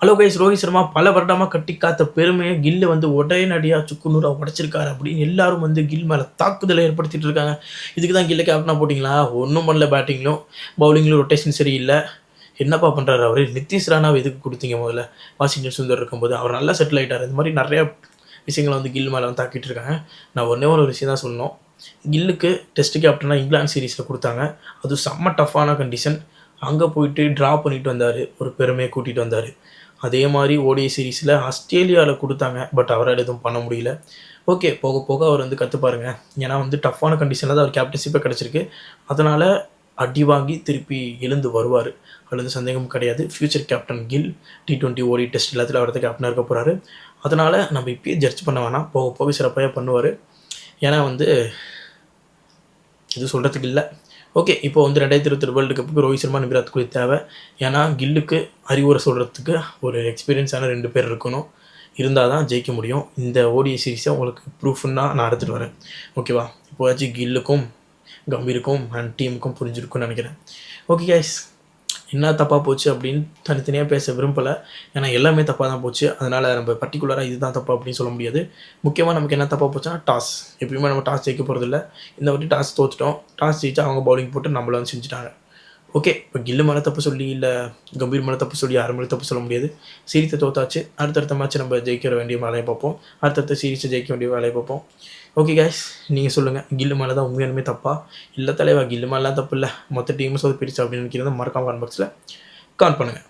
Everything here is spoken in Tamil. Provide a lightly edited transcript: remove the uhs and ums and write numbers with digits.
ஹலோ கைஸ், ரோஹித் சர்மா பல வருடமாக கட்டி காத்த பெருமையை கில்லு வந்து உடனடியாக சுக்குநூறாக உடைச்சிருக்காரு அப்படின்னு எல்லாரும் வந்து கில் மேலே தாக்குதலை ஏற்படுத்திட்டு இருக்காங்க. இதுக்கு தான் கில்லை கேப்டனாக போட்டிங்களா? ஒன்றும் பண்ணல. பேட்டிங்லும் பவுலிங்லும் ரொட்டேஷன் சரியில்லை. என்னப்பா பண்ணுறாரு அவர்? நிதிஷ் ராணாவை எதுக்கு கொடுத்தீங்க? முதல்ல வாஷிங்டன் சுந்தர் இருக்கும்போது அவர் நல்லா செட்டில் ஆகிட்டார். இந்த மாதிரி நிறையா விஷயங்களை வந்து கில் மேலே வந்து தாக்கிட்டு இருக்காங்க. நான் ஒன்றே ஒரு விஷயம் தான் சொல்லணும். கில்லுக்கு டெஸ்ட் கேப்டனாக இங்கிலாந்து சீரீஸில் கொடுத்தாங்க. அது செம்ம டஃப்பான கண்டிஷன். அங்கே போயிட்டு ட்ரா பண்ணிட்டு வந்தார், ஒரு பெருமையை கூட்டிகிட்டு வந்தார். அதே மாதிரி ஓடிஐ சீரீஸில் ஆஸ்திரேலியாவில் கொடுத்தாங்க. பட் அவரால் எதுவும் பண்ண முடியல. ஓகே, போக போக அவர் வந்து கற்றுப்பாருங்க. ஏன்னா வந்து டஃப்பான கண்டிஷனில் தான் அவர் கேப்டன்ஷிப்பே கிடச்சிருக்கு. அதனால் அடி வாங்கி திருப்பி எழுந்து வருவார். அதில் சந்தேகம் கிடையாது. ஃபியூச்சர் கேப்டன் கில் T20 ஓடி டெஸ்ட் எல்லாத்தில் அவர் தான் கேப்டனாக இருக்க போகிறாரு. அதனால் நம்ம இப்பயே ஜட்ஜ் பண்ண வேணாம். போக போக சிறப்பாக பண்ணுவார். ஏன்னா வந்து இது சொல்கிறதுக்கு இல்லை. ஓகே, இப்போ வந்து 2022 வேர்ல்டு கப்புக்கு ரோஹித் சர்மா, விராட் கோலி தேவை. ஏன்னா கில்லுக்கு அறிவுரை சொல்கிறதுக்கு ஒரு எக்ஸ்பீரியன்ஸான 2 பேர் இருக்கணும். இருந்தால் தான் ஜெயிக்க முடியும். இந்த ஓடிஐ சீரீஸை உங்களுக்கு ப்ரூஃப்னா நான் எடுத்துகிட்டு வரேன். ஓகேவா? இப்போதாச்சும் கில்லுக்கும் கம்பீருக்கும் அண்ட் டீமுக்கும் புரிஞ்சிருக்கும்னு நினைக்கிறேன். ஓகே கைஸ், என்ன தப்பாக போச்சு அப்படின்னு தனித்தனியாக பேச விரும்பலை. ஏன்னா எல்லாமே தப்பாக தான் போச்சு. அதனால் நம்ம பர்டிகுலராக இதுதான் தப்பு அப்படின்னு சொல்ல முடியாது. முக்கியமாக நமக்கு என்ன தப்பாக போச்சுன்னா டாஸ். எப்பயுமே நம்ம டாஸ் ஜெயிக்க போகிறதில்ல. இந்த வாட்டி டாஸ் தோற்றுட்டோம். டாஸ் ஜெயிச்சா அவங்க பவுலிங் போட்டு நம்மள வந்து செஞ்சுட்டாங்க. ஓகே, இப்போ கில்லு மேலே தப்பு சொல்லி இல்லை கம்பீர் மேலே தப்பு சொல்லி யாரும் மேலே தப்பு சொல்ல முடியாது. சீரீஸை தோத்தாச்சு. அடுத்தடுத்த மேட்ச் நம்ம ஜெயிக்க வேண்டிய வேலையை பார்ப்போம். அடுத்தடுத்த சீரீஸை ஜெயிக்க வேண்டிய வேலையை பார்ப்போம். ஓகே கைஸ், நீங்கள் சொல்லுங்கள், கில்லு மேலே தான் உண்மையாலுமே தப்பா? இல்லை தலைவா, கில்லு மேலாம் தப்பு இல்லை, மொத்த டீமும் சொதப்பிடுச்சு அப்படின்னு நினைக்கிறத மறக்காம கமெண்ட் பாக்ஸில் கமெண்ட் பண்ணுங்கள்.